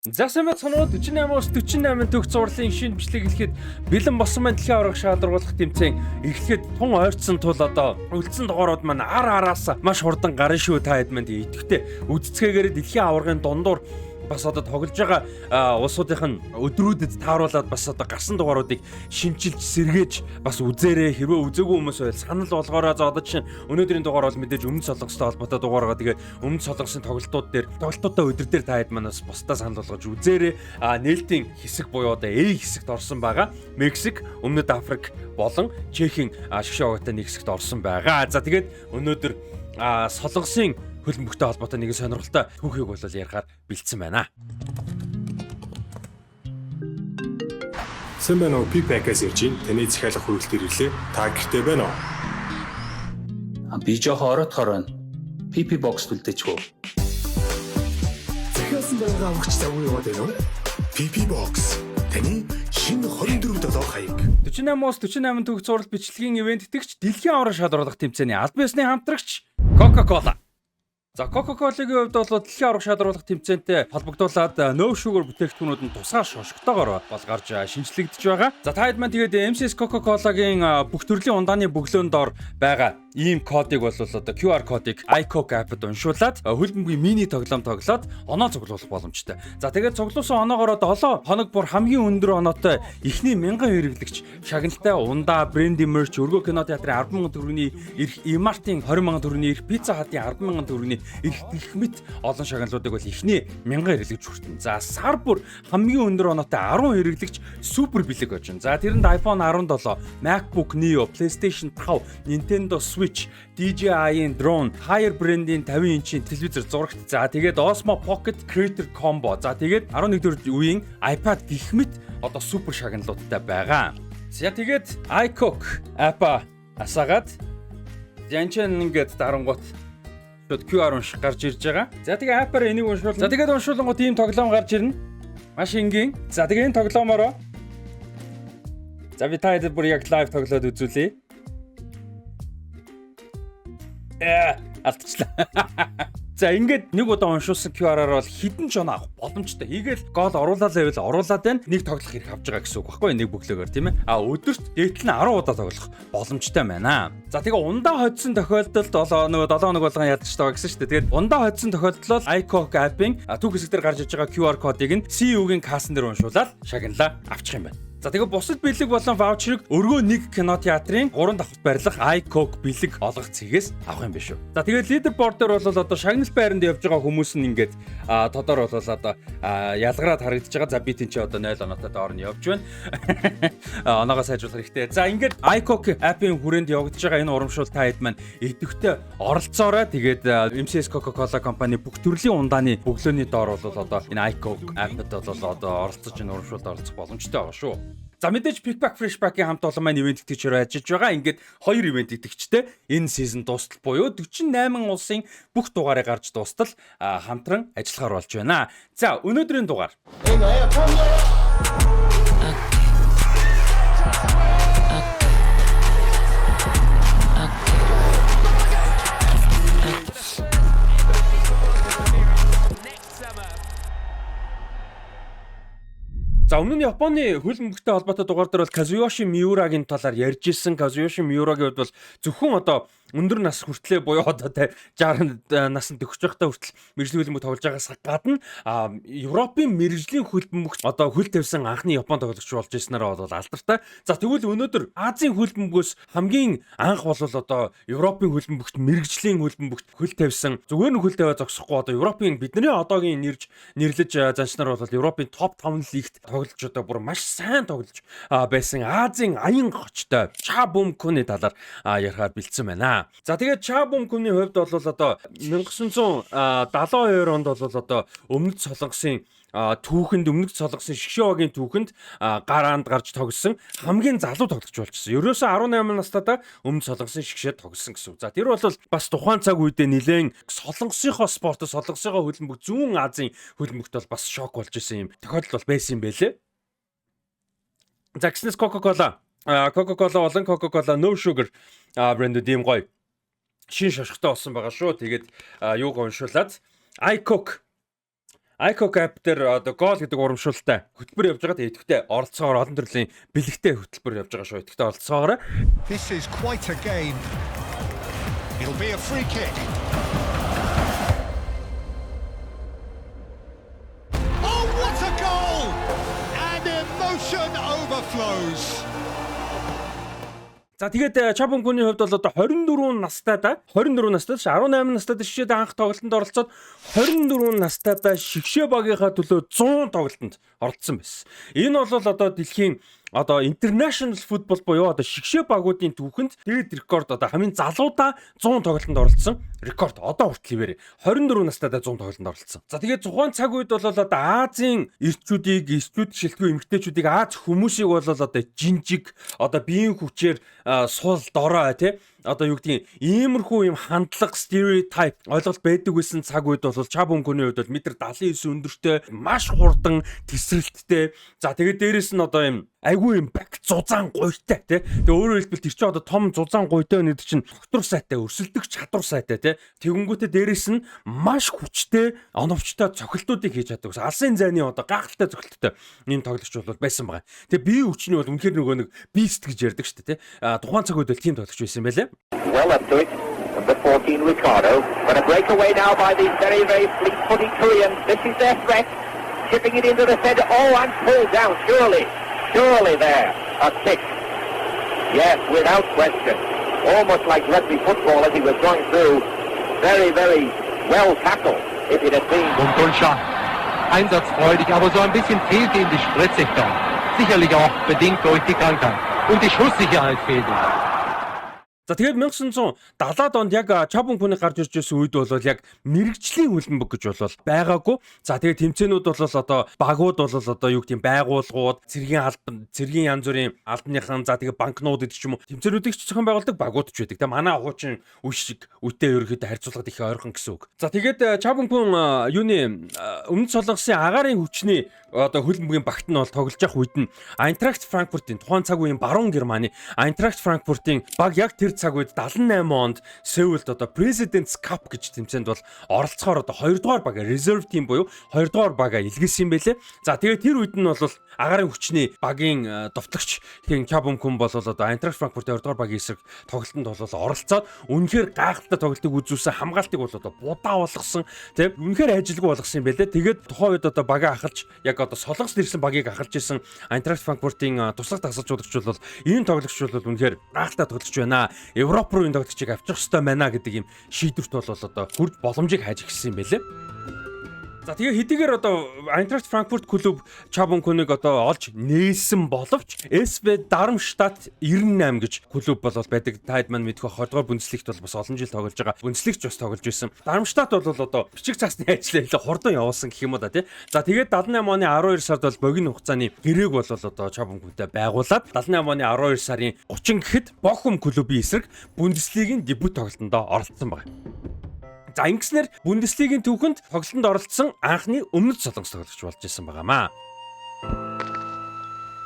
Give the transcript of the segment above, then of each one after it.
Засамт сонроо 48-аас 48 төгс зурлалын шинэ бичлэг эхлэхэд бэлэн болсон маань дэлхийн аварга шалгаруулах тэмцээн эхлэхэд тун ойрцсон тул одоо үлдсэн дугаарууд маань араас маш хурдан гарна шүү та хэд манд идэвхтэй үдцгээгээр дэлхийн аваргын дундуур бас одоо тоглож байгаа улсуудын өдрүүдэд тааруулаад бас одоо гарсан дугааруудыг шинжилж сэргээж бас үзээрэй хэрвээ үзээгүй хүмүүс байл санал болгоорой. За одоо чинь өнөөдрийн дугаар бол мэдээж өмнө солонгостой холбоотой дугааргаа тэгээ өмнө солонгосын тоглолтуудаа өдөр дээр та хэд манаас бусдаа санал болгож үзээрэй. Нээлтийн хэсэг буюу одоо A хэсэгт орсон байгаа. Мексик, Өмнөд Африк болон Чехийн шгшоогтой нэг хэсэгт орсон байгаа. За тэгээд өнөөдөр солонгосын хөлбөмбөгтэй холбоотой нэгэн сонирхолтой түүхийг бол ярихаар бэлдсэн байна. Сайн байна уу? Пипакаас ирж байна. Таны захиалах хүрээлтээр ирлээ. Та гэртээ байна уу? Би жоохон ороодохоор байна. PP box төлдөж хөө. Захиалсан байгаа авахч завгүй яваад байна уу? PP box. Таны шинэ 24 хаяг. 48-аас 48 төгс зураг бичлэгийн ивент итгэгч дэлхийн аварга шалгаруулах тэмцээний аль биесны хамтрагч Coca-Cola. За Coca-Cola-гийн хувьд бол дэлхийн аварга шалгаруулах тэмцээнтэй холбогдуулаад no sugar бүтээгдэхүүнүүд нь тусгай шошготойгоор бол гарч шинжлэгдэж байгаа. За та хэд маань тэгээд MCS Coca-Cola-гийн бүх төрлийн ундааны бөглөөнд дор байгаа ийм кодыг бол одоо QR кодыг iCoke app-д уншуулад хөлбөмбөгийн мини тоглоом тоглоод оноо цуглуулах боломжтой. За тэгээд цуглуулсан оноогоор 7 хоног бүр хамгийн өндөр оноотой эхний 1000 хэрэглэгч шагналтай ундаа, бренди мерч, өргөө кино театрын 10,000 төгрөгийн эрх, Имартын 20,000 төгрөгийн эрх, Пицца хатын 10,000 төгрөгийн эрх гэх мэт олон шагналуудыг бол эхний 1000 хэрэглэгч хүртэн. За сар бүр хамгийн өндөр оноотой 10 хэрэглэгч супер бэлэг очно. За тэрэнд iPhone 17, MacBook Neo, PlayStation 5, Nintendo Switch, DJI-ийн drone, Haier брендийн 50 инчийн телевизэр зурагт. За тэгээд Osmo Pocket Creator Combo. За тэгээд 11-р үеийн iPad гэх мэт одоо супер шагналуудтай байгаа. За тэгээд iCoke app асаагаад янчэн ингээд дарангуут QR унших гарч ирж байгаа. За тэгээ app-аар энийг уншуул. За тэгээд уншуулангууд ийм тоглоом гарч ирнэ. Маш энгийн. За тэгээ энэ тоглоомороо за би та хэд бүр яг лайв тоглоод үзүүлье. Алдчихлаа. За ингээд нэг удаа уншуулсан QR-аар бол хідэн ч оноо авах боломжтой. Хийгээл гол оруулаад байвал оруулаад байна. Нэг тоглох хэрэг авч байгаа гэсэн үг байхгүй нэг бүглөөгөр тийм ээ. Өдөрт дээдл нь 10 удаа тоглох боломжтой байна. За тэгээ ундаа хоцсон тохиолдолд 7 хоног болгон ядчих таа гэсэн шүү дээ. Тэгээд ундаа хоцсон тохиолдолд iCoke app-ийн түүх хэсэг дээр гарч иж байгаа QR кодыг нь CU-гийн кассан дээр уншуулаад шагналаа авчих юм байна. За тэгээ бусад бэлэг болон ваучерыг өргөө нэг кино театрын 3 давхрт барилах iCoke бэлэг олгох цэгээс авах юм биш үү. За тэгээ лидерборд дээр бол одоо шагнал байранд явж байгаа хүмүүс нь ингээд тодор бол одоо ялгараад харагдаж байгаа. За би тэнцээ одоо 0 оноотой доор нь явж байна. Оноогоо сайжруулах хэрэгтэй. За ингээд iCoke app-ийн хүрээнд явагдаж байгаа энэ урамшуул та хэд маань идэвхтэй оролцоорой. Тэгээд MCS Coca-Cola компани бүх төрлийн ундааны бөглөөний доор бол одоо энэ iCoke app-д бол одоо оролцож энэ урамшуулд оролцох боломжтой байгаа шүү. За мэдээж Pickback Freshback-ийн хамт олон маань ивент итгэгчээр ажиллаж байгаа. Ингээд 2 ивент итгэгчтэй энэ сизон дуустал буюу 48 улсын бүх дугаарыг гарч дуустал хамтран ажиллахаар болж байна. За өнөөдрийн дугаар. За өмнө нь Японы хөлбөмбөгтэй холбоотой дугаар дээр бол Kazuyoshi Miuraгийн талаар ярьж ирсэн. Kazuyoshi Miuraгийн хувьд бол зөвхөн одоо өндөр нас хүртлээ буюу одоо 60 наснд төгсөж байхдаа хүртэл мэргэжлийн хөлбөмбөг тоглож байгаагаас гадна Европын мэргэжлийн хөлбөмбөгт одоо хөл тавьсан анхны Япон тоглогч болж ирснээр бол алдартай. За тэгвэл өнөөдөр Азийн хөлбөмбөгөөс хамгийн анх бол одоо Европын хөлбөмбөгт мэргэжлийн хөлбөмбөгт хөл тавьсан зүгээр нь хөл тавиа зогсохгүй одоо Европын бидний одоогийн нэрлэж занчнаар бол Европын топ 5 лигт тоглож одоо бүр маш сайн тоглож байсан Азийн аян гочтой Чабум Куны талаар ярихаар бэлдсэн байна. За тэгээд Чабум Куны хувьд бол одоо 1972 онд бол одоо Өмнөд Солонгосын өмнөд Солонгосын шгшөөгийн түүхэнд гараанд гарч тогсон хамгийн залуу тоглогч болчихсон. Ерөөсөө 18 настайдаа өмнөд Солонгосын шгшээд тогсон гэсэн. За тэр бол бас тухайн цаг үедээ нэлээд Солонгосынхоо спорт, Солонгосынхоо хөлбөмбөг, зүүн Азийн хөлбөмбөгт бол бас шок болж исэн юм тохиолдол бол байсан юм байлээ. За гиснээс Coca-Cola болон Coca-Cola No Sugar брэндүүд ийм гоё шин шошготой болсон байгаа шүү. Тэгээд юуг уншуулад iCoke Айко Кап дээр одоо гол гэдэг урамшуултай хөтөлбөр явж байгаа. Тэгээд идэвхтэй оролцоогоор олон төрлийн бэлэгтэй хөтөлбөр явж байгаа шүү. Идэвхтэй оролцоогоор. This is quite a game. It'll be a free kick. Oh, what a goal! And emotion overflows. За тэгээд Чабонкуны хувьд бол одоо 24 настайдаа 18 настайд шишээд анх тоглолтод оролцоод 24 настайдаа шигшээ багийнхаа төлөө 100 тоглолтод оролцсон байсан. Энэ бол одоо дэлхийн одоо international football буюу одоо шигшээ багуудын түүхэнд дээд рекорд одоо хамгийн залуудаа 100 тоглолтод оролцсон рекорд одоо хүртэл ивэр 24 настайдаа 100 тоглолтод оролцсон. За тэгээд тухайн цаг үед бол одоо Азийн эрчүүдийг шилтгүй эмэгтэйчүүдийг Аз хүмүүсийг бол одоо жинжиг одоо биеийн хүчээр сул дорой тий одоо юу гэдгийг иймэрхүү юм хандлага стереотип ойлголт байдаг байсан цаг үед бол Чабонкуны хувьд бол метр 79 өндөртэй маш хурдан тесрэлттэй. За тэгээд дээрэс нь одоо юм айгүй юм бак зузаан гуйтай тий. Тэгээ өөрөөр хэлбэл тэр чинь одоо том зузаан гуйтай өнөд чинь доктор сайтай өрсөлдөх чадвар сайтай тий. Тэгэнгүүтээ дээрэс нь маш хүчтэй оновчтой цохилтуудыг хийж чаддаг. Алсын зайны одоо гахалтай цохилттой ийм тоглогч бол байсан байгаа. Тэгээ бие хүчний бол үнэхээр нөгөө нэг бист гэж ярьдаг шүү дээ тий. Тухайн цаг үед бол тийм тоглогч байсан байлээ. Well up to it. Number 14, Ricardo. But a breakaway now by these very, very fleet-footed Koreans. This is their threat. Chipping it into the centre. Oh, and pulled down. Surely there. A kick. Yes, without question. Almost like rugby football as he was going through. Very, very well tackled. If it had been. Und Dulscha, einsatzfreudig, aber so ein bisschen fehlt ihm die Spritzigkeit. Sicherlich auch bedingt durch die Krankheit. Und die Schusssicherheit fehlt ihm. За тэгээд 1970-аад онд яг Чабонкуны гарч ирж байсан үед бол яг мэрэгжлийн хөлбөмбөг гэж бол байгаагүй. За тэгээд тэмцээнүүд бол одоо багууд бол одоо юу гэдэг байгууллагууд, цэргийн янз бүрийн албаныхан за тэгээд банкнууд гэдэг ч юм уу тэмцээнүүдийг ч зохион байгуулдаг багууд ч байдаг. Тэгээд манай хуучин үе шиг үетэй ерөөхдөө харьцуулахад их ойрхон гэсэн үг. За тэгээд Чабонкун юуны өмнөд солонгосын агаарын хүчний одоо хөлбөмбөгийн багт нь бол тоглож явах үед нь Айнтрахт Франкфуртын тухайн цаг үеийн баруун Германы Айнтрахт Франкфуртын баг яг тэр цаг үед 78 онд Сеулд одоо President's Cup гэж тэмцээнд бол оролцохоор одоо 2 дугаар бага reserve team буюу 2 дугаар бага илгээсэн юм байлээ. За тэгээд тэр үед нь бол агаарын хүчний багийн довтлогч хин Чабонкун бол одоо Айнтрахт Франкфуртын 2 дугаар багийн эсрэг тоглолтод бол оролцоод үнэхээр гайхалтай тоглолтыг үзүүлсэн, хамгаалтыг бол одоо будаа болгосон тийм үнэхээр ажилгүй болгосон юм байлээ. Тэгээд тухайн үед одоо бага ахалж яг одоо солонгос нэрсэн багийг ахалж исэн Айнтрахт Франкфуртын туслах дасгалжуулагч бол энэ тоглогч бол үнэхээр гайхалтай тоглогч байна. Европ руу энэ тоглогчийг авчих хэрэгтэй байна гэдэг юм шийдвэрт бол одоо хүрд боломжийг хайж эхэлсэн юм байлээ. За тэгээ хэдийгээр одоо Айнтрахт Франкфурт клуб Чабонкуныг одоо олж нээсэн боловч SV Darmstadt 98 гэж клуб бол байдаг. Таад маань мэдэх 20 дугаар Бундслигт бол бас олон жил тоглож байгаа. Бундслигч бас тоглож байсан. Darmstadt бол одоо бичиг цаасны ажлаа илүү хурдан явуулсан гэх юм уу да тий. За тэгээд 78 оны 12 сард бол богино хугацааны гэрээг бол одоо Чабонкунтай байгуулад 78 оны 12 сарын 30 гэхэд Бохум клубын эсрэг Бундслигийн дебют тоглолтонд оролцсон байна. За ингэснээр Бундслигийн түүхэнд тоглолтод оролцсон анхны өмнөд солонгос тоглогч болж исэн байгаамаа.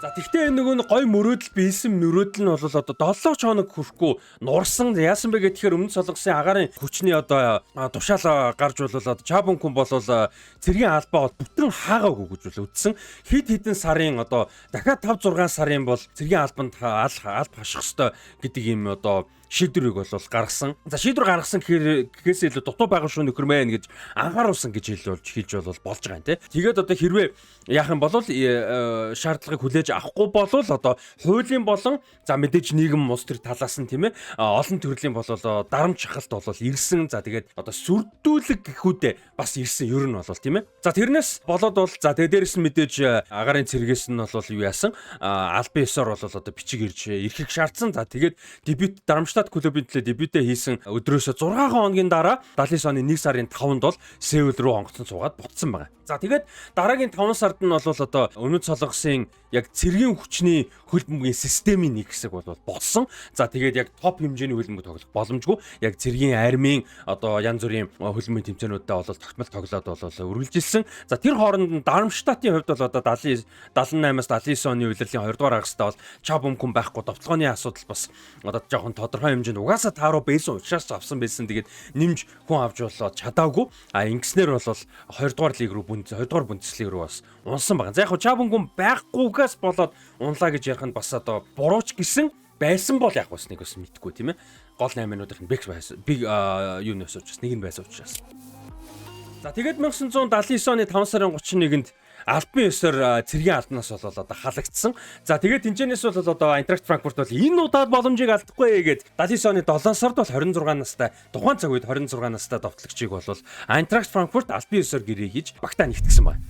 За тэгтээ энэ нөгөө гой мөрөөдөл биелсэн мөрөөдөл нь бол одоо 7 хоног хүрэхгүй нурсан яасан бэ гэхээр өмнөд солонгосын агаарын хүчний одоо тушаал гарч болол Чабонкун бол цэргийн албаа бүтэн хаагаагүй гэж үзсэн. Хэд хэдэн сарын одоо дахиад 5-6 сарын бол цэргийн албанд алба хаших ёстой гэдэг юм одоо шийдвэрийг бол гаргасан. За шийдвэр гаргасан гэхээс илүү дутуу байгаа шүү нөхөр мэн гэж анхааруулсан гэж хэлж болж байгаа юм тий. Тэгээд одоо хэрвээ яах юм бол шаардлагыг хүлээж авахгүй болвол одоо хуулийн болон за мэдээж нийгэм улс төр талаас нь тийм ээ олон төрлийн бол дарамт шахалт бол ирсэн. За тэгээд одоо сүрдүүлэг гэхүүдээ бас ирсэн ер нь бол тийм ээ. За тэрнээс болоод бол за тэгээд дээрэс нь мэдээж агарын цэргээс нь бол юу яасан албан ёсоор бол одоо бичиг ирж ирэхийг шаардсан. За тэгээд дебют Darmstadt клубын төлөө дебютээ хийсэн өдрөөсөө 6 хоногийн дараа 79 оны 1 сарын 5-нд бол Сеул руу онгоцон суугаад буцсан байна. За тэгээд дараагийн 5 сард нь бол одоо өмнөд солонгосын яг цэргийн хүчний хөлбөмбөгийн системийн нэг хэсэг бол болсон. За тэгээд яг топ хэмжээний хөлбөмбөг тоглох боломжгүй. Яг цэргийн армийн одоо янз бүрийн хөлбөмбөгийн тэмцээнүүдэд бол тогтмол тоглоод бол үргэлжилсэн. За тэр хооронд Darmstadt-ийн хувьд бол одоо 78-аас 79 оны улирлын 2 дугаар агастаа бол Чабонкун байхгүй довтлооны асуудал бас одоо жоохон тодорхой тодорхой хэмжээнд угаасаа тааруу байсан учраас авсан байсан. Тэгээд нэмж хүн авч болоод чадаагүй. Ингэснээр бол 2 дугаар лиг рүү 2 дугаар Бундеслиг рүү бас унсан байгаа. За яг Чабунгун байхгүйгээс болоод унлаа гэж ярих нь бас одоо бурууч гэсэн байсан бол яг бас нэг бас мэдгүй тийм ээ. Гол 8-уудынх нь бэк байсан. Биг юунаас учраас нэг нь байсан учраас. За тэгээд 1979 оны 5 сарын 31-нд Альбын ёсоор цэргийн албанаас бол одоо халагдсан. За тэгээд тэнцэнээс бол одоо Айнтрахт Франкфурт бол энэ удаад боломжийг алдахгүй гэгээд 79 оны 7 сард бол 26 настай тухайн цаг үед 26 настай довтлогчийг бол Айнтрахт Франкфурт Альбын ёсоор гэрээ хийж багтаа нэгтгэсэн байна.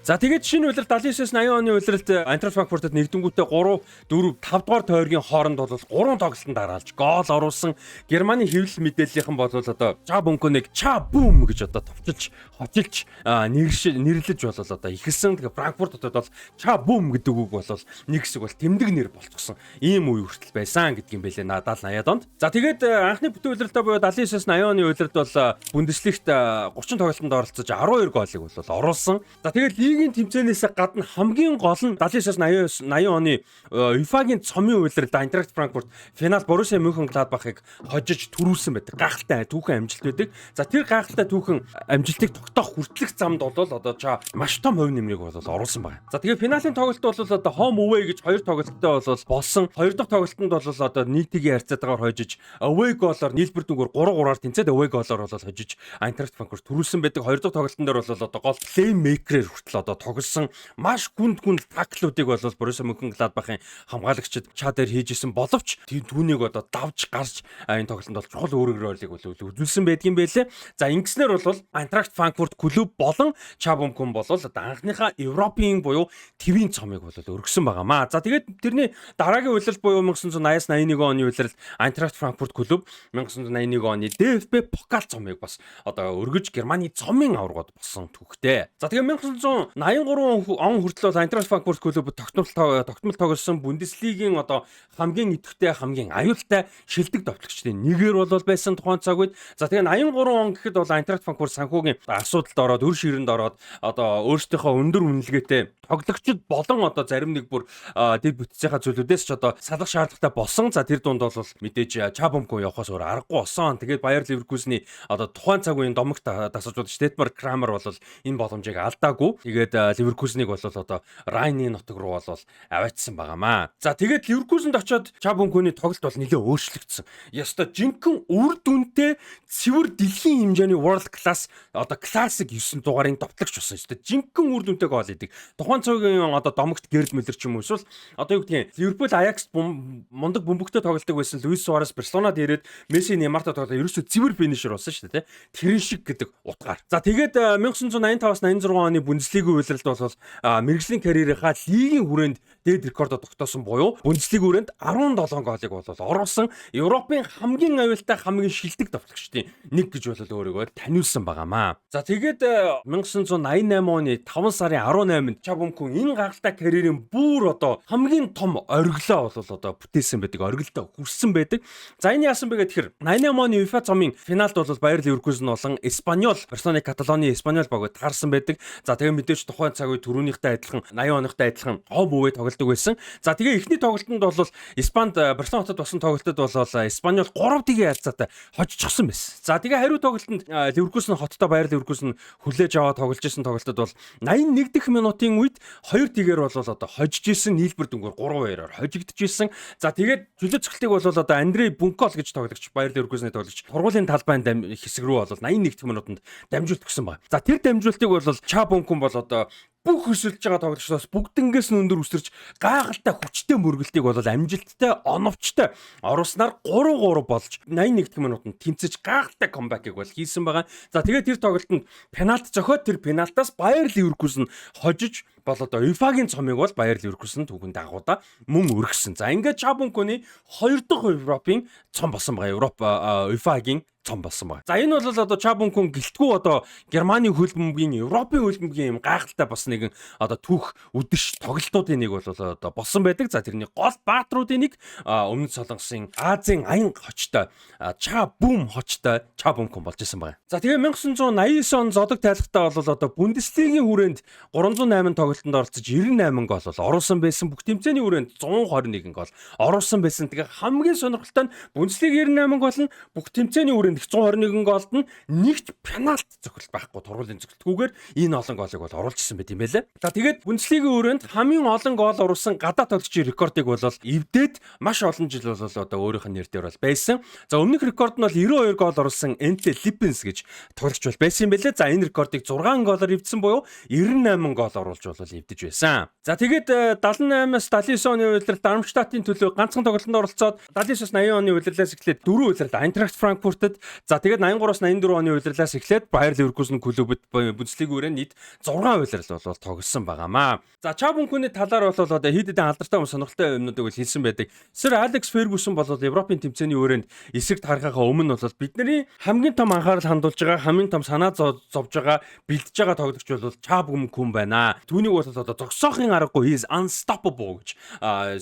За тэгээд шинэ улиралд 79-80 оны улиралд Айнтрахт Франкфуртод нэгдэнгүүтээ 3, 4, 5 дугаар тойргийн хооронд бол 3 тоглолтод дараалж гол оруулсан. Германы хэвлэл мэдээллийнхэн бол одоо Чабункуныг Чабум гэж одоо товчилж, хотилж нэрлэж бол одоо ихэлсэн. Тэгээд Франкфурт хотод бол Чабум гэдэг үг бол нэг хэсэг бол тэмдэг нэр болчихсон. Ийм үе хүртэл байсан гэдгийм байлээ 70-80-ад онд. За тэгээд анхны бүтэн улиралдаа буюу 79-80 оны улиралд бол Бундеслигт 30 тоглолтод оролцож 12 голыг бол оруулсан. За тэгээд лигийн тэмцээнээс гадна хамгийн гол нь 79-80 оны UEFA-гийн цомын улиралд Айнтрахт Франкфурт финал Боруссия Мюнхенгладбахыг хожиж түрүүлсэн байдаг. Гайхалтай түүхэн амжилт байдаг. За тэр гайхалтай түүхэн амжилтыг тогтоох хүртэлх замд бол одоо маш том хувь нэмрийг бол оруулсан байна. За тэгээ финалийн тоглолт бол одоо home away гэж 2 тоглолттой бол болсон. 2 дахь тоглолтод бол одоо нийтийн харьцаатаагаар хожиж away голоор нийлбэр дүнгээр 3-3-аар тэнцээд away голоор бол хожиж Айнтрахт Франкфурт түрүүлсэн байдаг. 2 дахь тоглолтын дээр бол одоо гол плеймейкерээр хүртэл одоо тоглосон маш гүнд таклуудыг бол Боруссия Мөнхенгладбахын хамгаалагчид чадаар хийжсэн боловч түүнийг одоо давж гарч энэ тоглолтод бол чухал өөрөөр ролыг бол үзүүлсэн байдгийн байлээ. За ингэснээр бол Айнтрахт Франкфурт клуб болон Чабункун бол одоо анхныхаа Европын буюу твийн цомыг бол өргөсөн байгаамаа. За тэгээд тэрний дараагийн улирал буюу 1980-81 оны улирал Айнтрахт Франкфурт клуб 1981 оны DFB Pokal цомыг бас одоо өргөж Германы цомын аваргад болсон түүхтэй. За тэгээд 1983 он хүртэл Айнтрахт Франкфурт клуб тогтмол тоглосон Бундеслигийн одоо хамгийн идэвхтэй хамгийн аюултай шилдэг товтлогчдын нэгээр бол байсан тухайн цаг үед. За тэгээ 83 он гэхэд бол Айнтрахт Франкфурт санхүүгийн асуудалд ороод өр ширэнд ороод одоо өөрсдийнхөө өндөр үнэлгээтэй тоглогчид болон одоо зарим нэг бүр дэд бүтцийнхаа зүйлүүдээс ч одоо салах шаардлагатай болсон. За тэр дунд бол мэдээж Чабункун явахаас өөр аргагүй болсон. Тэгээд Баер Ливеркузны одоо тухайн цаг үеийн домогт тасалжууд Штетмар Крамер бол энэ боломжийг алдаагүй. Тэгээд Ливеркузнийг бол одоо Райны нутаг руу бол аваачсан байгаамаа. За тэгээд Ливеркузэнд очиод Чабункуны тоглолт бол нэлээд өөрчлөгдсөн. Яста жинхэнэ үр дүнтэй цэвэр дэлхийн хэмжээний world class одоо классик 9 дугаарын товтлогч болсон шүү дээ. Жинхэнэ үр дүнтэй гол идэг. Тухайн цагийн одоо домогт Гэрд Мюллер ч юм уу эсвэл одоо юу гэдгийг Ливерпул Аякс мундаг бөмбөгтэй тоглолтог байсан Луис Суарес Барселонад ирээд Месси Неймартай тоглоод ерөөсөө цэвэр финишер болсон шүү дээ. Тэрэн шиг гэдэг утгаар. За тэгээд 1985-86 оны Бундеслигийн улиралд бол мэргэжлийн карьерийнхаа лигийн хүрээнд дээд рекордо тогтоосон буюу Бундеслигийн хүрээнд 17 голыг бол оруулсан Европын хамгийн аюултай хамгийн шилдэг товтлогчдын нэг гэж бол өөрийгөө таниулсан байгаамаа. За тэгээд 1988 оны 5 сарын 18-нд Чабункун энэ гайхалтай карьерийн бүр одоо хамгийн том оргилоо бол одоо бүтээсэн байдаг, оргилдоо хүрсэн байдаг. За энэ яасан бэ гэхээр 88 оны UEFA цомын финалд бол Баер Ливеркузен болон Испаньол, Барселоны Каталоны Испаньол баг таарсан байдаг. За тэгээ мэдээж тухайн цаг үе түрүүнийхтэй адилхан 80 оныхтой адилхан хов бөвөө тоглодог байсан. За тэгээ эхний тоглолтод бол Испанд Барселона хотод болсон тоглолтод бол Испаньол 3-1 ялцаатай хожчихсон байсан. За тэгээ хариу тоглолтод Ливеркузен хоттой Баер Ливеркузен хүлээж аваад тоглож исэн тоглолтод бол 81 дэх минутын үед 2-1-ээр бол одоо хожиж исэн нийлбэр дүнгээр 3-2-оор хожигдож исэн. За тэгээд чөлөө цогцлыг бол одоо Андрей Бункол гэж тоглогч Баер Ливеркузены тоглогч тургуулийн талбайн хэсэг рүү бол 81 дэх минутанд дамжуулт өгсөн байна. За тэр дамжуултыг бол Чабункун бол одоо бүх өсөлж байгаа тоглогчдоос бүгднгээс нь өндөр өсөрч гайхалтай хүчтэй мөргөлтийг бол амжилттай оновчтой оруулснаар 3-3 болж 81 дэх минутанд тэнцэж гайхалтай камбэкийг бол хийсэн байгаа. За тэгээд тэр тоглолтод пенальт зохиод тэр пенальтаас Баер Ливеркузен хожиж бол одоо UEFA-гийн цомыг бол Баер Ливеркузен түүхэнд дагуудаа мөн өргөсөн. За ингээд Чабункуны 2 дахь Европын цом болсон байгаа. UEFA-гийн цом болсон байна. За энэ бол одоо Чабункун гэлтгүү одоо Германы хөлбөмбөгийн Европын хөлбөмбөгийн юм гайхалтай бас нэгэн одоо түүх үдэш тоглолтуудын нэг бол одоо болсон байдаг. За тэрний гол баатруудын нэг өмнөд Солонгосын Азийн аян хочтой Чабум хочтой Чабункун болж исэн байна. За тэгээ 1989 он зодог тайлхтаа бол одоо Бундеслигийн хүрээнд 308 тоглолт тоглолтод оролцож 98 гол бол оруулсан байсан. Бүх тэмцээний хүрээнд 121 гол оруулсан байсан. Тэгээ хамгийн сонирхолтой нь Бундслиг 98 гол нь бүх тэмцээний хүрээнд 121 голд нь нэгт пенальт зохиолт байхгүй тургуулын зохиолтгүйгээр энэ олон голыг бол оруулж ирсэн байт юм байлээ. За тэгээд Бундслигийн хүрээнд хамгийн олон гол оруулсан гадаад тоглогчийн рекордыг бол эвдээд маш олон жил бол одоо өөрийнх нь нэр дээр бол байсан. За өмнөх рекорд нь бол 92 гол оруулсан Энте Липпенс гэж тоглогч бол байсан юм байлээ. За энэ рекордыг 6 голоор эвдсэн буюу 98 гол оруулж бол эвдэж байсан. За тэгээд 78-аас 79 оны үеэрт Дармштадтын төлөө ганцхан тоглолтод оролцоод 79-аас 80 оны үеэрлээс эхлээд 4 үеэрлд Айнтрахт Франкфуртод, за тэгээд 83-аас 84 оны үеэрлээс эхлээд Баер Ливеркузен клубуд Бундслигийн хүрээнд нийт 6 үеэрл бол тоглосон байгаамаа. За Чабункуны талаар бол одоо хэд хэдэн алдартай сонирхолтой юмнуудыг бол хэлсэн байдаг. Сэр Алекс Фергюсон бол Европын тэмцээний хүрээнд эсрэг тархахаа өмнө бол бидний хамгийн том анхаарал хандуулж байгаа, хамгийн том санаа зовж байгаа, бэлдэж байгаа тоглогч бол Чабункун байна. Түүнийг бол одоо зогсоохын аргагүй he is unstoppable гэж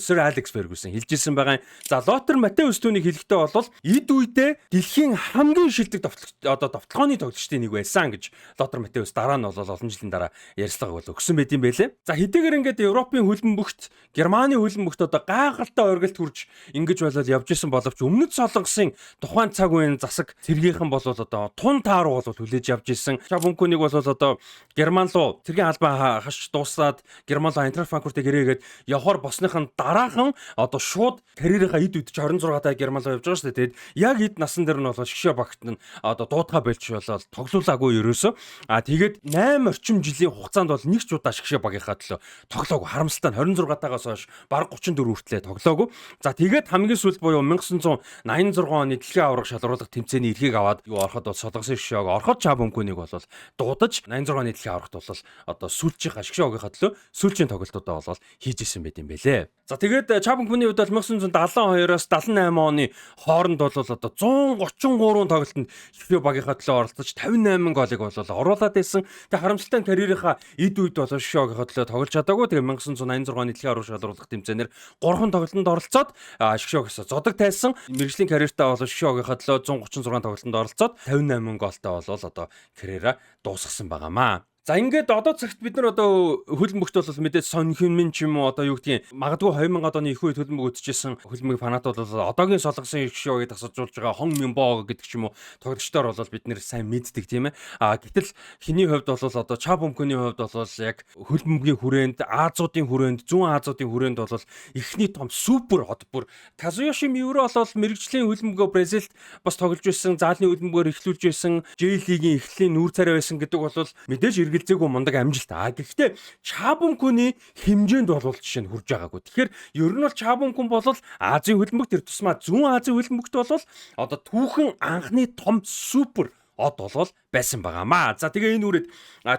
Сэр Алекс Фергюсон хэлжсэн байгаа. За Лотер Матеус түүнийг хэлэхдээ бол эд үедээ дэлхийн хамгийн шилдэг довтлооны тоглогчдын нэг байсан гэж Лотер Матеус дараа нь бол олон жилийн дараа ярьцлага бол өгсөн байт юм байлээ. За хэдийгээр ингээд Европын хөлбөмбөгт, Германы хөлбөмбөгт одоо гайхалтай оргилт хүрж ингэж болоод явж исэн боловч өмнөд Солонгосын тухайн цаг үеийн засаг цэргийнхэн бол одоо тун тааруу бол хүлээж явж исэн. Чабункунийг бол одоо Герман руу цэргийн албаа хаш дуусаад Герман руу Айнтрахт Франкфуртыг ирээгээд явахаар босныхан дараахан одоо шууд карьерийнхаа эд үдч 26 таа Герман руу явж байгаа шүү дээ. Тэгээд яг эд насан дээр нь бол шгшээ багт нь одоо дуутгаа болж болоод тоглоулаагүй ерөөсөө. Тэгээд 8 орчим жилийн хугацаанд бол нэг ч удаа шгшээ багийнхаа төлөө тоглоогүй. Харамсалтай нь 26 таагаас хойш бараг 34 хүртлээр тоглоогүй. За тэгээд хамгийн сүүлд буюу 1986 оны дэлхийн аварга шалруулах тэмцээний эрхийг аваад ороход бол Солонгосын шгшээг ороход Чабункунийг бол дуудаж 86 оны дэлхийн аваргад бол одоо сүүлчийн шгшээ багийнхаа төлөө сүүлчийн тоглолтуудаа бол хийж исэн байт юм байлээ. За тэгээд Чабункуны хувьд бол 1972-оос 78 оны хооронд бол одоо 133 тоглолтод шгшээ багийнхаа төлөө оролцож 58 голыг бол оруулаад байсан. Тэгээд харамсалтай нь карьерийнхаа эд үед бол шгшээ багийнхаа төлөө тоглож чадаагүй. Тэгээд 1986 оны дэлхийн аварга шалруулах тэмцээнээр 3 тоглолтод оролцоод шгшээгээс зодог тайлсан. Мэргэжлийн карьертаа бол шгшээгийнхаа төлөө 136 тоглолтод оролцоод 58 голтой бол одоо карьераа дуусгасан байгаамаа. За ингээд одоо цагт бид нар одоо хөлбөмбөгт бол мэдээж Сон Хюнмин ч юм уу одоо юу гэдгийг магадгүй 2000 оны их үед хөлбөмбөг үзчихсэн хөлбөмбөгийн фанатууд бол одоогийн Солонгосын шоуыг тасалжуулж байгаа Хон Минбо гэдэг ч юм уу тоглогчдоор бол бид нэр сайн мэддэг тийм ээ. Гэтэл хиний хувьд бол одоо Чабункуны хувьд бол яг хөлбөмбөгийн хүрээнд Азиудын хүрээнд Зүүн Азиудын хүрээнд бол эхний том супер хот бүр Казуёши Миура бол мэрэгжлийн хөлбөмбөгөө Бразилд бас тоглож байсан, заалны хөлбөмбөгөөр эхлүүлж байсан, J лигийн эхлэлийн нүүр царай байсан гэдэг бол мэдээж гэлзээгүй мундаг амжилт. Гэхдээ Чабункуны хэмжээнд бол жишээ нь хүрж байгаагүй. Тэгэхээр ер нь бол Чабункун бол Азийн хөлбөмбөгт тэр тусмаа Зүүн Азийн хөлбөмбөгт бол одоо түүхэн анхны том супер од бол байсан байгаамаа. За тэгээ энэ үрээд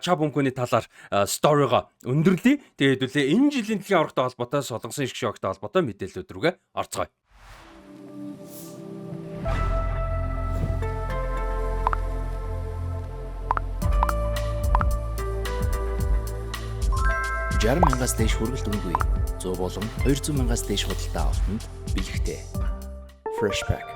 Чабункуны талаар сторигоо өндөрлөе. Тэгээд хэдүүлээ энэ жилийн дэлхийн аваргатай холбоотой Солонгосын шгшээгтэй холбоотой мэдээллүүд рүүгээ орцгоё. $60,000-аас дээш хүргэлт үнэгүй 100 болон 200,000-аас дээш худалдаа авалтанд бэлэгтэй. Freshpack.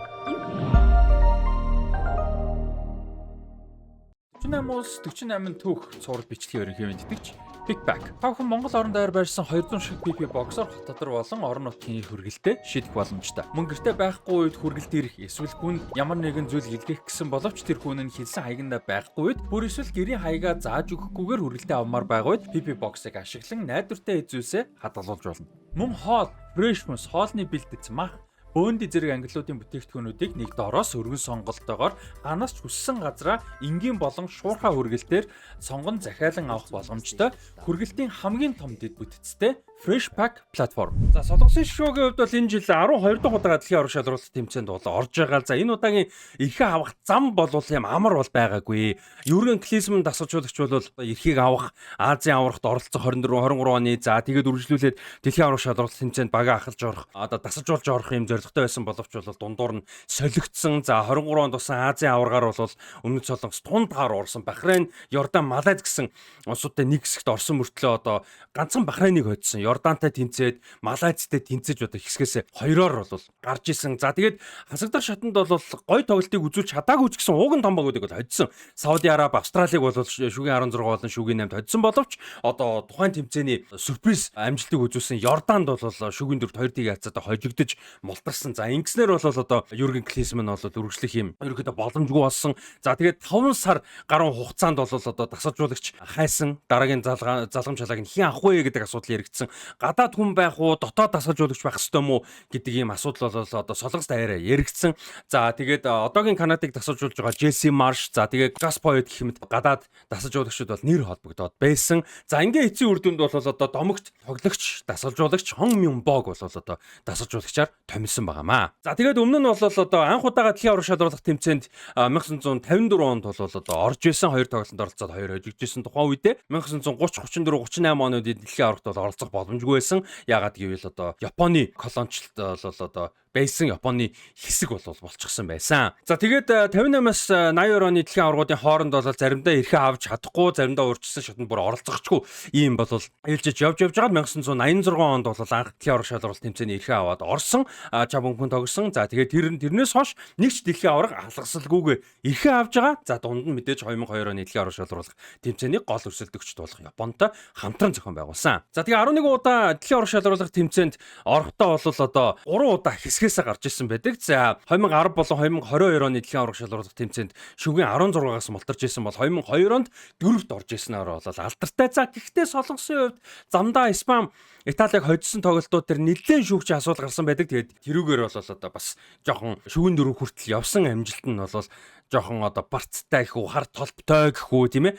48 төгх цуврал бичлэгийн өрийн хэвэнд итгэж Pickback. Та бүхэн Монгол орон даяар байрсан 200 шиг PP боксоор хот дотор болон орон нутгийн хүргэлтэд шийдэх боломжтой. Мөн гэртээ байхгүй үед хүргэлт ирэх эсвэл хүн ямар нэгэн зүйл илгээх гэсэн боловч тэр хүн нь хэлсэн хаягнда байхгүй үед бүр эсвэл гэрийн хаягаа зааж өгөхгүйгээр хүргэлтээ авмаар байгаа үед PP боксыг ашиглан найдвартай эзүүсээ хадгалуулж болно. Мөн хоол, фрешмус, хоолны бэлтгэц, мах бөөнд зэрэг ангиллуудын бүтээгдэхүүнүүдийг нэг доороос өргөн сонголтоогоор ганаас ч хүссэн газраа энгийн болон шуурхай хүргэлтээр сонгон захиалан авах боломжтой хүргэлтийн хамгийн том дэд бүтцтэй Freshpack платформ. За Солонгосын шгшөөгийн хувьд бол энэ жил 12 дахь удаа дэлхийн аварга шалралт тэмцээнд бол орж байгаа. За энэ удаагийн эрхээ авах зам бол юм амар бол байгаагүй. Юрген Клисман дасгалжуулагч бол эрхийг авах Азийн аваргад оролцох 23 оны за тэгээд үргэлжлүүлээд дэлхийн аварга шалралт тэмцээнд бага ахалж орох одоо дасгалжуулж орох юм зорилго зорилготой байсан боловч бол дундуур нь солигдсон. За 23 онд болсон Азийн аваргаар бол Өмнөд Солонгос тунд таар орсон. Бахрейн, Йордан, Малайз гэсэн улсуудтай нэг хэсэгт орсон мөртлөө одоо ганцхан Бахрейнийг хоцсон. Йордантай тэнцээд, Малайзтай тэнцэж одоо хэсгээс хоёроор бол гарч исэн. За тэгээд хасагдах шатанд бол гой тоглолтыг үзүүлж чадаагүй ч гэсэн ууган том багуудыг бол хоцсон. Сауди Араб, Австралиг бол шүгэн 16 болон шүгэн 8-д хоцсон боловч одоо тухайн тэмцээний сюрприз амжилтыг үзүүлсэн Йорданд бол шүгэн 4-д 2-ыг хацаад хожигдож мултарсан. За ингэснээр бол одоо Юрген Клисман бол үргэлжлэх юм ерөөдөө боломжгүй болсон. За тэгээд 5 сар гаруй хугацаанд бол одоо дасгалжуулагч хайсан. Дараагийн залгамж чалааг нь хэн авах вэ гэдэг асуудал яригдсан. Гадаад хүн байх уу, дотоод дасгалжуулагч байх ёстой мó гэдэг ийм асуудал бол одоо Солонгос даяараа яригдсан. За тэгээд одоогийн Канадыг дасгалжуулж байгаа Джесси Марш, за тэгээд Гаспойд гэх мэт гадаад дасгалжуулагчид бол нэр холбогдоод байсан. За ингээ эцсийн үр дүнд бол одоо домогт тоглогч, дасгалжуулагч Хон Мюнбог бол одоо дасгалжуулагчаар томилсон байгаамаа. За тэгээд өмнө нь бол одоо анх удаага дэлхийн аварга шалралт тэмцээнд 1954 онд бол одоо орж исэн, хоёр тоглолтод оролцоод хоёр хожигдсэн. Тухайн үедээ 1930, 34, 38 онууд дэлхийн аваргад бол оролцох боломжгүй байсан. Яагаад гэвэл одоо Японы колоничлалт бол одоо байсан Японы хэсэг болчихсон байсан. За тэгээд 58-аас 82 оны дэлхийн аваргуудын хооронд бол заримдаа эрхээ авч чадахгүй, заримдаа урьдчилсан шатнд бүр оролцохгүй ийм бол ээлжиж явж байгаа. 1986 онд бол анх дэлхийн аварга шалралт тэмцээний эрхээ аваад орсон. Чабонкун тогсон. За тэгээд тэрнээс хойш нэг ч дэлхийн аварга алгасалгүйгээр эрхээ авж байгаа. За дунд нь мэдээж 2002 оны дэлхийн аварга шалралт тэмцээний гол өрсөлдөгчд болох Японтой хамтран зохион байгуулсан. За тэгээд 11 удаа дэлхийн аварга шалралт тэмцээнд орохдоо бол одоо 3 удаа хэсгээс гарч ирсэн байдаг. За 2010 болон 2022 оны дэлхийн аварга шалралт тэмцээнд шүгэн 16-аас мултарч ирсэн бол 2002 онд 4-т орж ирсэнээр бол алдартай. За гэхдээ Солонгосын хувьд замдаа Испани, Италиг хоцсон тоглолтууд төр нэлээд шүүгч асуудал гарсан байдаг. Тэгээд тэрүүгээр бол одоо бас жоохон шүгэн 4 хүртэл явсан амжилт нь бол жоохон одоо барцтай гэх үү, хар толбтой гэх үү тийм ээ.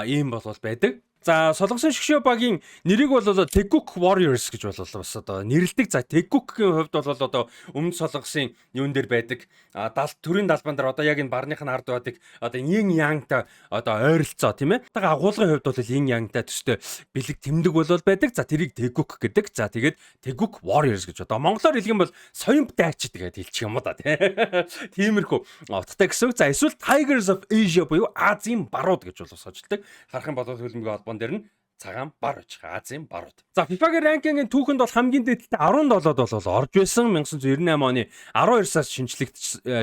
Ийм бол байдаг. За Солонгосын шгшөө багийн нэрийг бол Teguk Warriors гэж бол бас одоо нэрлэдэг. За Teguk-ийн хувьд бол одоо Өмнөд Солонгосын юун дээр байдаг төрийн далбан дээр одоо яг энэ барных нь ард байдаг одоо Yin Yang-тай одоо ойролцоо тийм ээ. Тэгээ агуулгын хувьд бол Yin Yang-тай төстэй бэлэг тэмдэг бол байдаг. За тэрийг Teguk гэдэг. За тэгээд Teguk Warriors гэж одоо монголоор хэлэх юм бол соён дайчид гэдэг хэлчих юм уу да тийм. Тиймэрхүү утгатай гэсэн. За эсвэл Tigers of Asia буюу Азийн барууд гэж бол сожлдог. Харах юм бол хөлбөмбөгийн дээр нь цагаан бар очих Азийн барууд. За FIFA-гийн ранкингийн түүхэнд бол хамгийн дээдэлтэй 17 бол орж байсан. 1998 оны 12 сард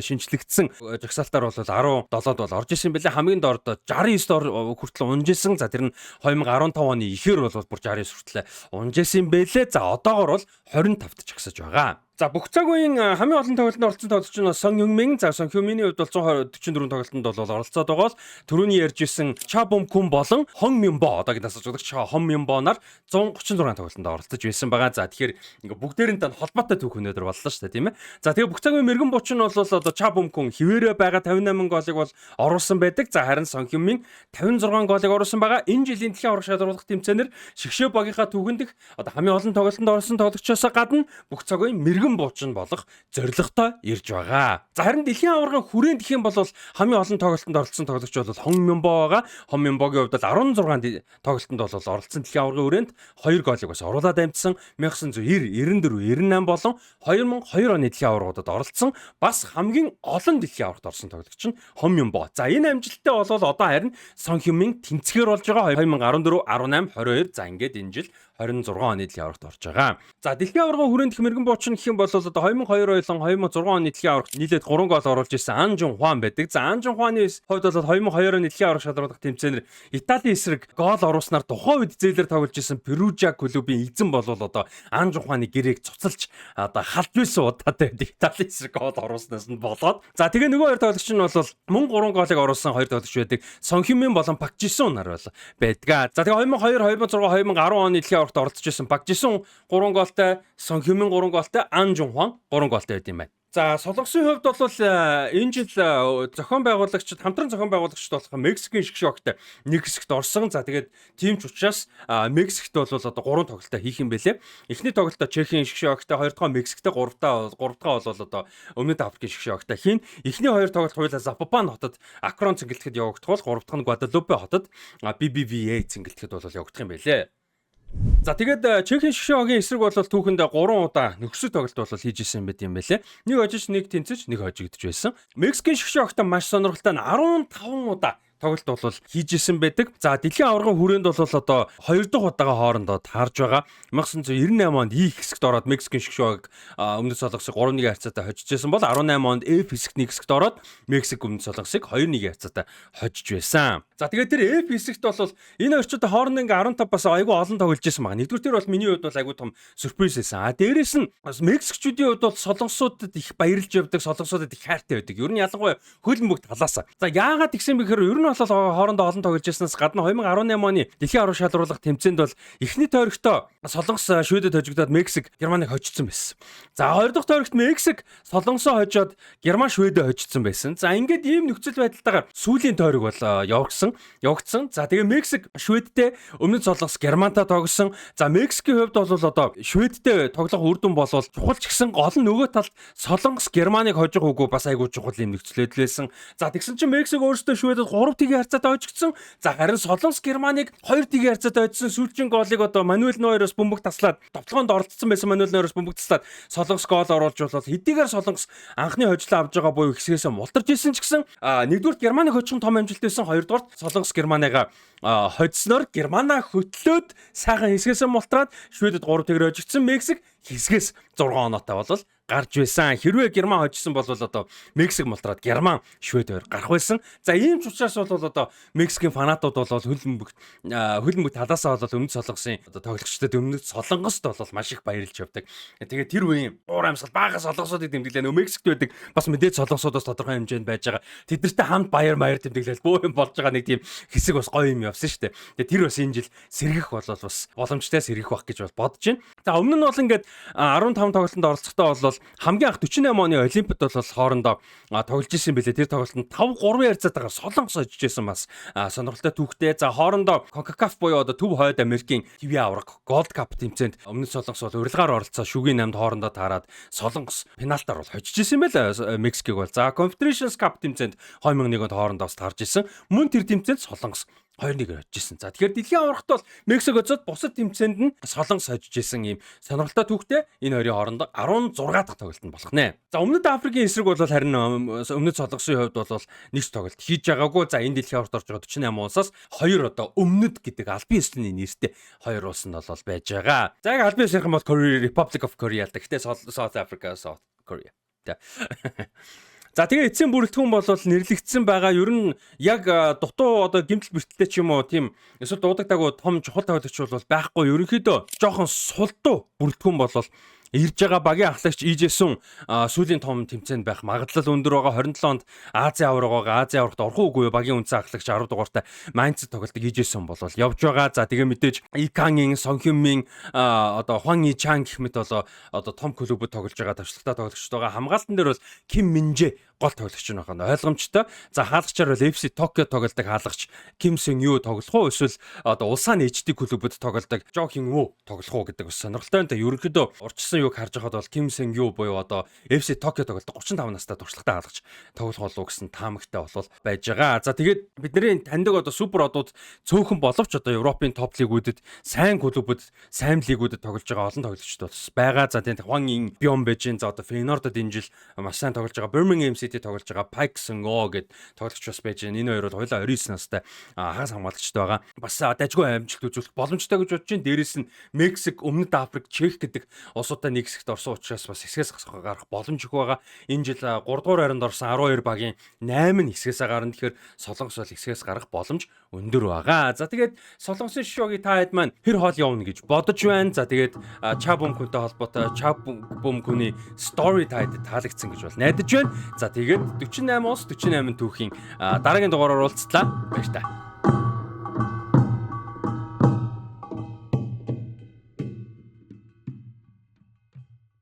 шинжлэгдсэн жагсаалтаар бол 17-д бол орж исэн байлээ. Хамгийн дорд 69 дор хүртэл унжсэн. За тэр нь 2015 оны ихэр бол бүр 69 хүртэл унжсэн байлээ. За одоогор бол 25-т жагсаж байгаа. За бүх цаг үеийн хамгийн олон тоглолтод оролцсон тоглогч нь Сон Хюнмин. За Сон Хюнминий хувьд бол 144 тоглолтод бол оролцоод байгаа бол түрүүний ярьжсэн Чабонкун болон Хон Мюнбо одоогийн дасгалжуулагч Хон Мюнбоноор 136 тоглолтод оролцож байсан байгаа. За тэгэхээр ингээ бүгдээрээ тань холбоотой түүх өнөдөр боллоо шүү дээ тийм ээ. За тэгээ бүх цаг үеийн мэрэгэн буч нь бол одоо Чабонкун хിവэрэ байгаа 58 голыг бол оруулсан байдаг. За харин Сон Хюнмин 56 голыг оруулсан байгаа. Энэ жилийн дэлхийн аварга шалралт тэмцээнээр шгшөө багийнхаа түүхэнд одоо хамгийн олон тоглолтод орсон тоглогчоос гадна бүх цаг үеийн мэрэгэн буучин болох зорилготой ирж байгаа. За харин дэлхийн аваргын хүрээнд гэх юм бол хамгийн олон тоглолтод оролцсон тоглогч бол Хон Мюнбо байгаа. Хон Мюнбогийн хувьд бол 16 тоглолтод бол оролцсон дэлхийн аваргын хүрээнд 2 голыг бас оруулаад амжсан. 1990, 94, 98 болон 2002 оны дэлхийн аваргуудад оролцсон бас хамгийн олон дэлхийн аваргад орсон тоглогч нь Хон Мюнбо. За энэ амжилттай бол одоо харин Сон Хюнмин тэнцгээр болж байгаа 2014, 18, 22. За ингээд энэ жил 26 оны дэлхийн аваргад орж байгаа. За дэлхийн аваргын хүрээнд мэрэгэн буучин гэх юм бол одоо 2002 болон 2006 оны дэлхийн аваргад нийлээд 3 гол оруулж ирсэн Ан Жун Хуан байдаг. За Ан Жун Хуаны хувьд бол 2002 оны дэлхийн аварга шалралт тэмцээнээр Италийн эсрэг гол оруулснаар тухайн үед зээлэр тоглож исэн Перужа клубын эзэн бол одоо Ан Жун Хуаны гэрээг цуцалж одоо халж байсан удаатай байдаг. Италийн эсрэг гол оруулснаас нь болоод. За тэгээ нөгөө хоёр тоглогч нь бол мөн 3 голыг оруулсан хоёр тоглогч байдаг. Сон Хюнмин болон Пак Жисун нар бол байдаг. За тэгээ 2002, 2006, 2010 оны дэлхийн аваргад оролцож исэн Пак Жисун 3 голтой, Сон Хюнмин 3 голтой, Ан Жун Хуан 3 голтой байд юм байна. За Солонгосын хувьд бол энэ жил зохион байгуулагчид хамтран зохион байгуулагчид болох Мексикийн шгшөөгт нэг хэсэгт орсон. За тэгээд тийм ч учраас Мексикт бол одоо 3 тоглолтоо хийх юм бэлээ. Эхний тоглолтоо Чехийн шгшөөгт, хоёр дахь Мексиктэй, гурав дахь бол одоо Өмнөд Африкийн шгшөөгт хийн. Эхний хоёр тоглолт хоёулаа Запопан хотод Акрон цэнгэлдэхэд явагдах бол гурав дахь нь Гваделупе хотод BBVA цэнгэлдэхэд бол явагдах юм бэлээ. За тэгээд Чехийн шгшөөгийн эсрэг бол түүхэнд 3 удаа нөхцөл тоглолт бол хийж исэн байт юм байлээ. Нэг хожиж, нэг тэнцэж, нэг хожигдож байсан. Мексикийн шгшөөгт маш сонирхолтой 15 удаа тоглолт бол хийж исэн байдаг. За дэлхийн аваргын хүрээнд бол одоо 2 дахь удаага хоорондоо таарж байгаа. 1998 онд E хэсэгт ороод Мексикийн шгшөөг өмнөд солонгосыг 3-1 харьцаатай хожиж байсан бол 18 онд F хэсэгт 1 хэсэгт ороод Мексик өмнөд солонгосыг 2-1 харьцаатай хожиж байсан. За тэгээд тэр F хэсэгт бол энэ орчууд хооронд ингээ 15 бас айгүй олон тоглож байсан байгаа. Нэгдүгээр тэр бол миний хувьд бол айгүй том сюрприз байсан. Дээрээс нь Мексикчүүдийн хувьд бол солонгосуудад их баярлж явдаг, солонгосуудад их хайртай байдаг. Ер нь ялангуяа хөлбөмбөг талаас. За яагаад тэгсэн бэ гэхээр ер нь бол хоорондоо олон тоглож байснаас гадна 2018 оны дэлхийн аварга шалруулах тэмцээнд бол эхний тойрогтоо солонгос Шведэд хожигдоод Мексик Германыг хожицсон байсан. За хоёр дахь тойрогт Мексик солонгосоо хожоод Герман Шведэд хожицсон байсан. За ингээд ийм нөхцөл байдалтайгаар сүүлийн тойрог бол явагдсан. За тэгээ Мексик Шведтэй, өмнөд солонгос Германтай тогсон. За Мексикийн хувьд бол одоо Шведтэй тоглох үр дүн болвол чухал ч гэсэн гол нь нөгөө талд солонгос Германыг хожих үгүй бас айгүй чухал юм нөхцөл байдал байсан. За тэгсэн чинь Мексик өөрөөсөө Шведэд 3-1 харьцаатай хожигдсон. За харин солонгос Германыг 2-1 харьцаатай хожсон. Сүүлчийн голыг одоо Мануэль Нойроос бөмбөг таслаад тоглоонд оролцсон байсан Мануэль Нойроос бөмбөг таслаад солонгос гол оруулж болол хэдийгээр солонгос анхны хожлоо авж байгаа буюу хэсгээс мултарч исэн ч гэсэн нэгдүгээр Германыг хожих том амжилт байсан. Хоёрдугаар солонгос Германыга хоцсноор Германа хөтлөөд сайхан хэсгээс мултраад Шведэд 3-1 хожигдсон. Мексик хэсгээс 6 оноотой болол гарч байсан. Хэрвээ Герман хожсон бол одоо Мексик мултраад Герман Шведээр гарах байсан. За ийм ч учраас бол одоо Мексикийн фанатууд бол хөлбөмбөг талаасаа бол өмнөд солонгосын одоо тоглогчдод өмнөд солонгост бол маш их баярлж явдаг. Тэгээд тэр үеийн уур амьсгал бага солонгосуудыг тэмдэглээ. Нөө Мексикт байдаг бас мэдээж солонгосуудаас тодорхой хэмжээнд байж байгаа. Тэднэртэй хамт баяр тэмдэглэл бөө юм болж байгаа нэг тийм хэсэг бас гоё юм явсан шүү дээ. Тэгээд тэр бас энэ жил сэргэх бол бас боломжтой сэргэх байх гэж бодож байна. За өмнө нь бол ингээд 15 тоглолтод оролцохдоо бол хамгийн анх 48 оны Олимпиад бол хоорондоо тоглож исэн билээ. Тэр тоглолтод 5-3 харьцаатайгаар солонгос хожиж исэн бас сонирхолтой түүхтэй. За хоорондоо CONCACAF буюу одоо Төв хойд Америкийн TV аварга Gold Cup тэмцээнд өмнөд солонгос бол урилгаар оролцоо шүгийн 8-д хоорондоо таарад солонгос пенальтаар бол хожиж исэн байлаа Мексикийг бол. За Confederations Cup тэмцээнд 2001 онд хоорондоо таарж исэн. Мөн тэр тэмцээнд солонгос 2-1 хожижсэн. За тэгэхээр дэлхийн аваргад бол Мексик очоод бусад тэмцээнд нь солонгос хожижсэн юм сонирхолтой түүхтэй энэ хоёрын хооронд 16 дахь тоглолт нь болох нэ. За өмнөд Африкийн эсрэг бол харин өмнөд солонгосын хувьд бол нэг ч тоглолт хийж байгаагүй. За энэ дэлхийн аваргад орж байгаа 48 улсаас 2 одоо өмнөд гэдэг албан ёсны нэртэй 2 улс нь бол байж байгаа. За яг албан ёс ярих юм бол Republic of Korea л гэхдээ South Africa, South Korea. За тэгээ эцсийн бүрэлдэхүүн бол нэрлэгдсэн байгаа. Ер нь яг дутуу одоо гэмтэл бэртэлтэй ч юм уу тийм эсвэл дуудагдаагүй том чухал тоглогч бол байхгүй. Ерөнхийдөө жоохон сулдуу бүрэлдэхүүн бол ирж байгаа багийн ахлагч Ижэсүн сүүлийн том тэмцээнд байх магадлал өндөр байгаа. 27 онд Азийн аварга Азийн аваргад орох уугүй багийн үнцэн ахлагч 10 дугаартай Майнцд тоглодог Ижэсүн бол явж байгаа. За тэгээ мэдээж Икангийн, Сонхюмийн одоо Хван Ичан гэх мэт одоо том клубуд тоглож байгаа тавчлагтай тоглогчд байгаа. Хамгаалтан дээр бол Ким Минжэ гол тоглогч нь байна. Ойлгомжтой. За хаалгачаар бол FC Токио тоглодог хаалгач Ким Сэн Ю тоглох уу эсвэл одоо улсаа HD клубуд тоглодог Жо Хин Вoo тоглох уу гэдэг бас сонирхолтой. Ерөнхийдөө урчсан юуг харж байхад бол Ким Сэн Ю буюу одоо FC Токио тоглодог 35 настай туршлагатай хаалгач тоглох болов гэсэн таамагтай бол байж байгаа. За тэгээд бидний таньдаг одоо супер одууд цөөхөн боловч одоо Европын топ лигүүдэд сайн клубуд, сайн лигүүдэд тоглож байгаа олон тоглогчд бол байгаа. За тэгээд Хван Ин Бьон Бэжин за одоо Фейнордод энэ жил маш сайн тоглож байгаа. Birmingham City тоглож байгаа Pike Sung-oh гэд тоглогч бас байж байна. Энэ хоёр бол хоёулаа 29 настай хагас хамгаалагчтай байгаа. Бас дайггүй амжилт үзүүлэх боломжтой гэж бодож байна. Дээрээс нь Мексик, Өмнөд Африк, Чех гэдэг улсуудаа нэг хэсэгт орсон учраас бас хэсгээс гарах боломж их байгаа. Энэ жил 3 дугаар хайранд орсон 12 багийн 8 нь хэсгээс гарна. Тэгэхээр Солонгос бол хэсгээс гарах боломж өндөр байгаа. За тэгээд Солонгосын шоугийн та хэд маань хэр хоол явна гэж бодож байна. За тэгээд Чабумкүнтэй холбоотой Чабумкүний story та хэд таалагдсан гэж бол найдаж байна. За тэгээд 48 улс 48 түүхийн дараагийн дугаараар уулзлаа. Баяр та.